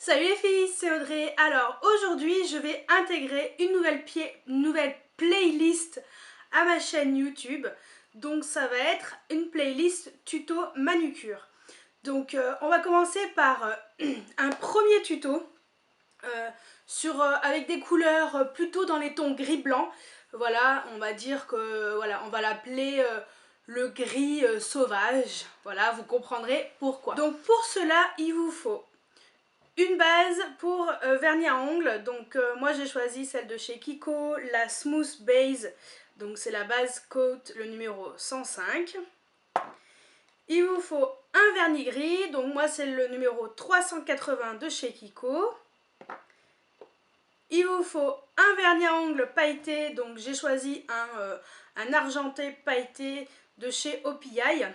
Salut les filles, c'est Audrey. Alors aujourd'hui je vais intégrer une nouvelle playlist à ma chaîne YouTube. Donc ça va être une playlist tuto manucure. Donc on va commencer par un premier tuto avec des couleurs plutôt dans les tons gris-blanc. Voilà, on va dire que voilà, on va l'appeler le gris sauvage. Voilà, vous comprendrez pourquoi. Donc pour cela, il vous faut une base pour vernis à ongles. Donc moi j'ai choisi celle de chez Kiko, la Smooth Base. Donc c'est la base coat, le numéro 105. Il vous faut un vernis gris, donc moi c'est le numéro 380 de chez Kiko. Il vous faut un vernis à ongles pailleté, donc j'ai choisi un argenté pailleté de chez OPI.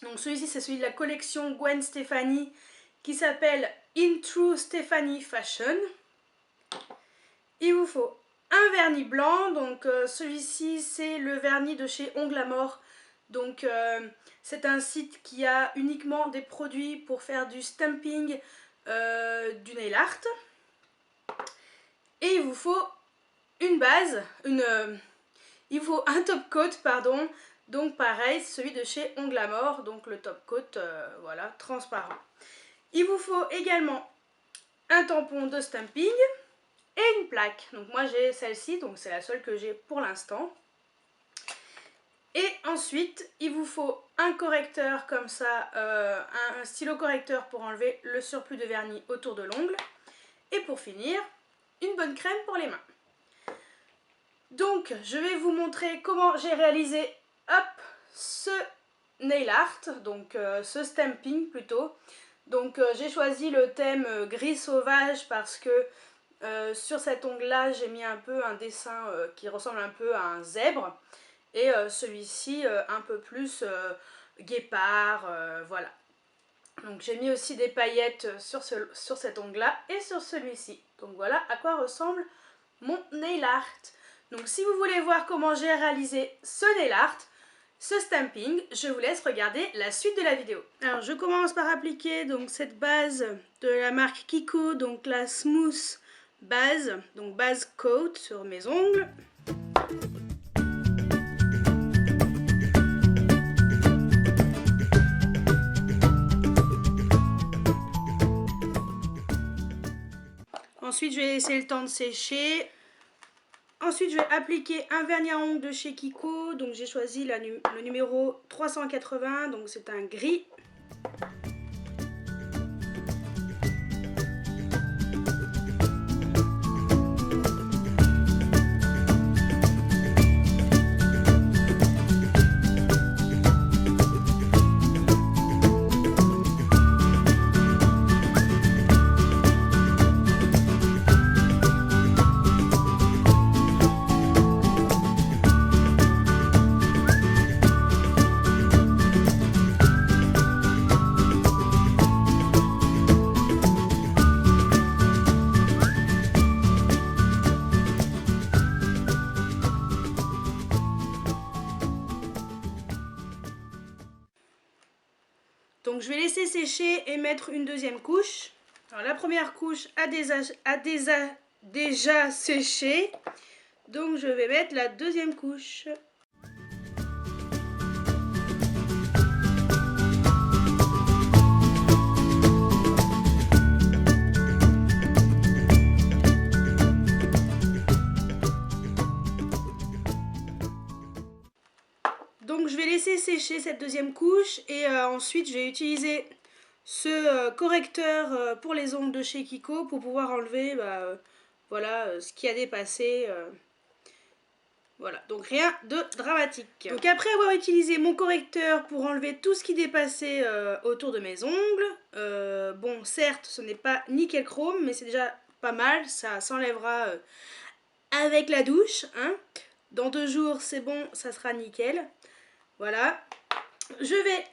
Donc celui-ci c'est celui de la collection Gwen Stefani qui s'appelle In True Stefani Fashion. Il vous faut un vernis blanc, donc celui-ci c'est le vernis de chez Ongles à Mort. Donc c'est un site qui a uniquement des produits pour faire du stamping, du nail art. Et il vous faut une base, il vous faut un top coat, pardon. Donc pareil, celui de chez Ongles à Mort, donc le top coat, voilà, transparent. Il vous faut également un tampon de stamping et une plaque. Donc moi j'ai celle-ci, donc c'est la seule que j'ai pour l'instant. Et ensuite, il vous faut un correcteur comme ça, un stylo correcteur pour enlever le surplus de vernis autour de l'ongle. Et pour finir, une bonne crème pour les mains. Donc je vais vous montrer comment j'ai réalisé ce nail art, donc ce stamping plutôt. Donc j'ai choisi le thème gris sauvage parce que sur cet ongle là j'ai mis un peu un dessin qui ressemble un peu à un zèbre. Et celui-ci un peu plus guépard, voilà. Donc j'ai mis aussi des paillettes sur cet ongle là et sur celui-ci. Donc voilà à quoi ressemble mon nail art. Donc si vous voulez voir comment j'ai réalisé ce nail art, ce stamping, je vous laisse regarder la suite de la vidéo. Alors je commence par appliquer donc cette base de la marque Kiko, donc la Smooth Base, donc base coat sur mes ongles. Ensuite je vais laisser le temps de sécher. Ensuite, je vais appliquer un vernis à ongles de chez Kiko. Donc, j'ai choisi le numéro 380. Donc, c'est un gris. Donc je vais laisser sécher et mettre une deuxième couche. Alors la première couche a déjà séché. Donc je vais mettre la deuxième couche. Donc je vais laisser sécher cette deuxième couche et ensuite je vais utiliser ce correcteur pour les ongles de chez Kiko pour pouvoir enlever voilà, ce qui a dépassé. Voilà, donc rien de dramatique. Donc après avoir utilisé mon correcteur pour enlever tout ce qui dépassait autour de mes ongles, bon certes ce n'est pas nickel chrome mais c'est déjà pas mal, ça s'enlèvera avec la douche, hein. Dans 2 jours c'est bon, ça sera nickel. Voilà, je vais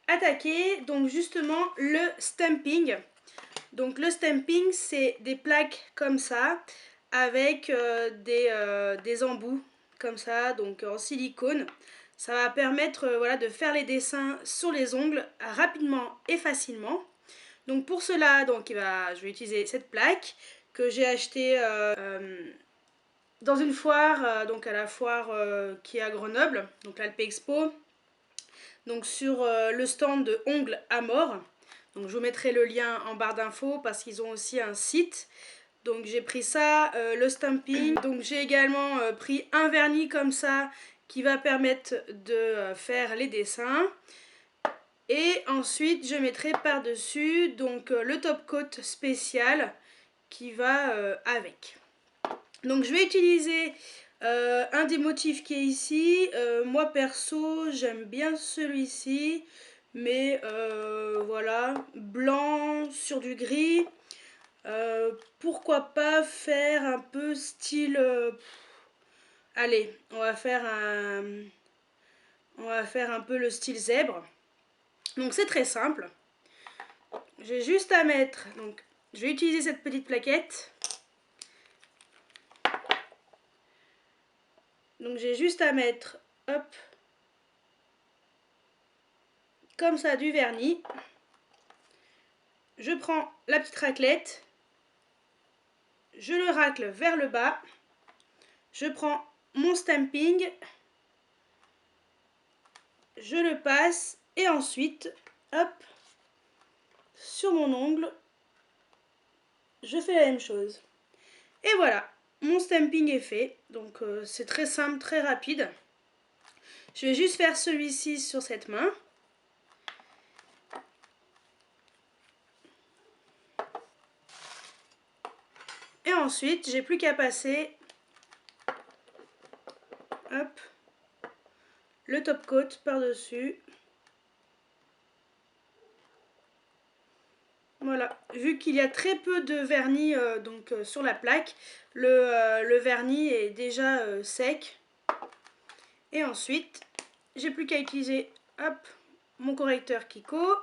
attaquer donc justement le stamping. Donc le stamping c'est des plaques comme ça avec des embouts comme ça, donc en silicone. Ça va permettre voilà, de faire les dessins sur les ongles rapidement et facilement. Donc pour cela, donc, je vais utiliser cette plaque que j'ai achetée dans une foire, donc à la foire qui est à Grenoble, donc l'Alpe Expo. Donc sur le stand de Ongles à Mort. Donc je vous mettrai le lien en barre d'infos parce qu'ils ont aussi un site. Donc j'ai pris ça, le stamping. Donc j'ai également pris un vernis comme ça qui va permettre de faire les dessins. Et ensuite je mettrai par-dessus donc le top coat spécial qui va avec. Donc je vais utiliser un des motifs qui est ici. Moi perso j'aime bien celui-ci. Mais voilà, blanc sur du gris. Pourquoi pas faire un peu style... allez, on va faire un peu le style zèbre. Donc c'est très simple. J'ai juste à mettre... Donc je vais utiliser cette petite plaquette. Donc j'ai juste à mettre, hop, comme ça du vernis. Je prends la petite raclette. Je le racle vers le bas. Je prends mon stamping. Je le passe et ensuite, hop, sur mon ongle, je fais la même chose. Et voilà, mon stamping est fait. Donc c'est très simple, très rapide. Je vais juste faire celui-ci sur cette main. Et ensuite, j'ai plus qu'à passer, hop, le top coat par-dessus. Voilà, vu qu'il y a très peu de vernis sur la plaque, le vernis est déjà sec. Et ensuite, j'ai plus qu'à utiliser, hop, mon correcteur Kiko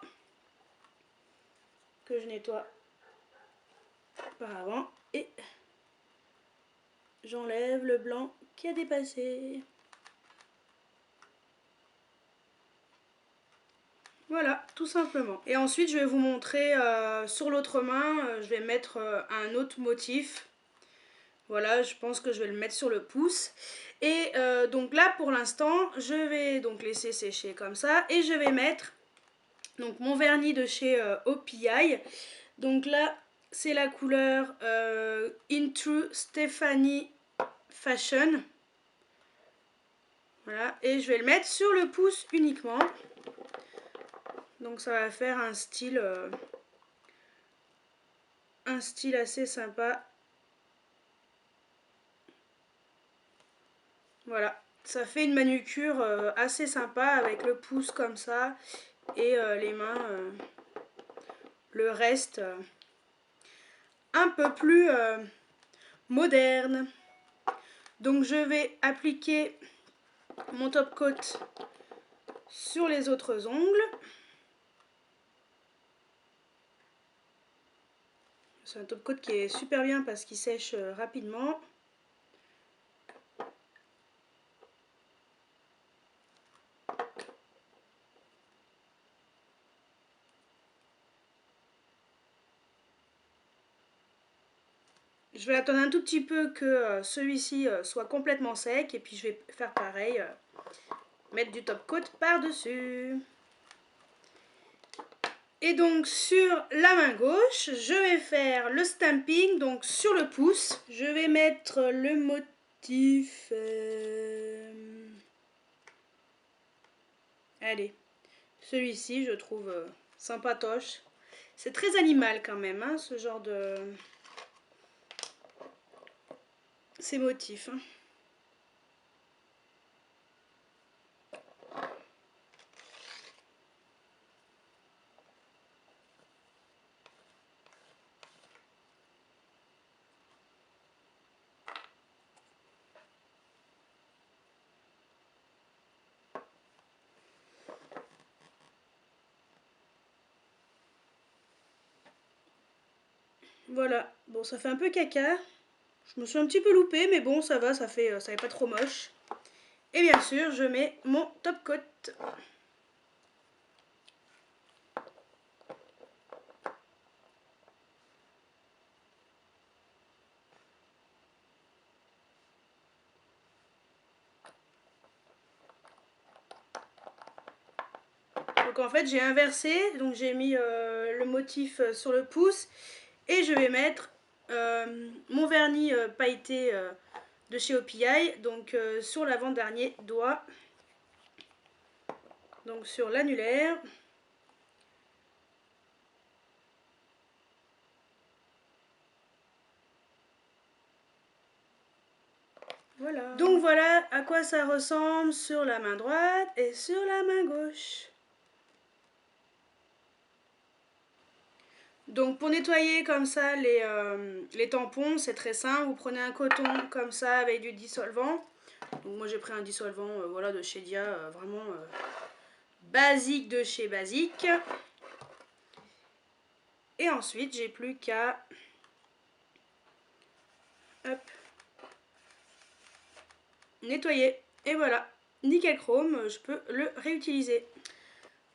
que je nettoie par avant et j'enlève le blanc qui a dépassé. Voilà, tout simplement. Et ensuite, je vais vous montrer sur l'autre main, je vais mettre un autre motif. Voilà, je pense que je vais le mettre sur le pouce. Et donc là, pour l'instant, je vais donc laisser sécher comme ça. Et je vais mettre donc mon vernis de chez OPI. Donc là, c'est la couleur Into Stephanie Fashion. Voilà, et je vais le mettre sur le pouce uniquement. Donc ça va faire un style assez sympa. Voilà, ça fait une manucure assez sympa avec le pouce comme ça et les mains, le reste un peu plus moderne. Donc je vais appliquer mon top coat sur les autres ongles. C'est un top coat qui est super bien parce qu'il sèche rapidement. Je vais attendre un tout petit peu que celui-ci soit complètement sec et puis je vais faire pareil, mettre du top coat par-dessus. Et donc sur la main gauche, je vais faire le stamping, donc sur le pouce. Je vais mettre le motif... Allez, celui-ci je trouve sympatoche. C'est très animal quand même, hein, ce genre de... ces motifs. Hein. Voilà, bon ça fait un peu caca. Je me suis un petit peu loupée, mais bon ça va, ça fait pas trop moche. Et bien sûr, je mets mon top coat. Donc en fait j'ai inversé, donc j'ai mis le motif sur le pouce et je vais mettre mon vernis pailleté de chez OPI, donc sur l'avant-dernier doigt, donc sur l'annulaire. Voilà. Donc voilà à quoi ça ressemble sur la main droite et sur la main gauche. Donc pour nettoyer comme ça les tampons, c'est très simple. Vous prenez un coton comme ça avec du dissolvant. Donc moi j'ai pris un dissolvant voilà, de chez Dia, vraiment basique de chez Basique. Et ensuite j'ai plus qu'à nettoyer. Et voilà, nickel chrome, je peux le réutiliser.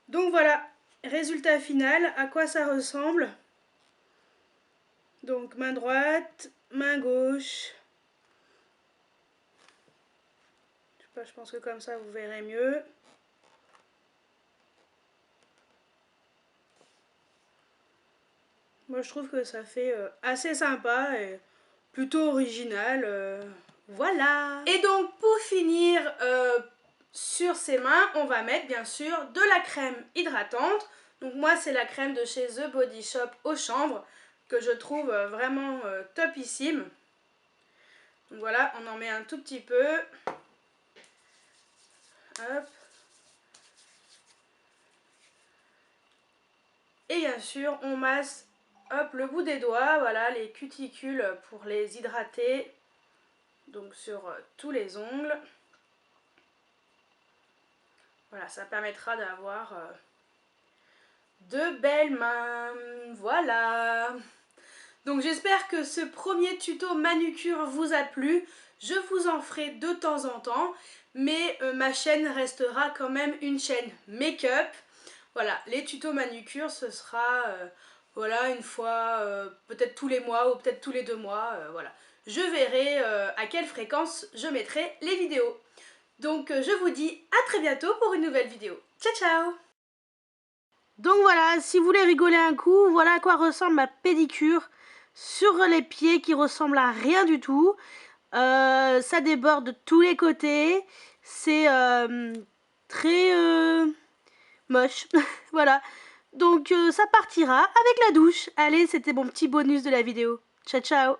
Donc voilà, résultat final, à quoi ça ressemble. Donc main droite, main gauche. Je sais pas, je pense que comme ça vous verrez mieux. Moi je trouve que ça fait assez sympa et plutôt original. Voilà. Et donc pour finir sur ses mains, on va mettre bien sûr de la crème hydratante. Donc moi c'est la crème de chez The Body Shop au chanvre que je trouve vraiment topissime. Donc voilà, on en met un tout petit peu. Hop. Et bien sûr, on masse hop, le bout des doigts, voilà, les cuticules pour les hydrater. Donc sur tous les ongles. Voilà, ça permettra d'avoir de belles mains. Voilà. Donc j'espère que ce premier tuto manucure vous a plu. Je vous en ferai de temps en temps, mais ma chaîne restera quand même une chaîne make-up. Voilà, les tutos manucure, ce sera voilà, une fois, peut-être tous les mois ou peut-être tous les 2 mois. Voilà. Je verrai à quelle fréquence je mettrai les vidéos. Donc je vous dis à très bientôt pour une nouvelle vidéo. Ciao ciao! Donc voilà, si vous voulez rigoler un coup, voilà à quoi ressemble ma pédicure sur les pieds qui ressemble à rien du tout. Ça déborde de tous les côtés. C'est très moche. Voilà. Donc ça partira avec la douche. Allez, c'était mon petit bonus de la vidéo. Ciao ciao!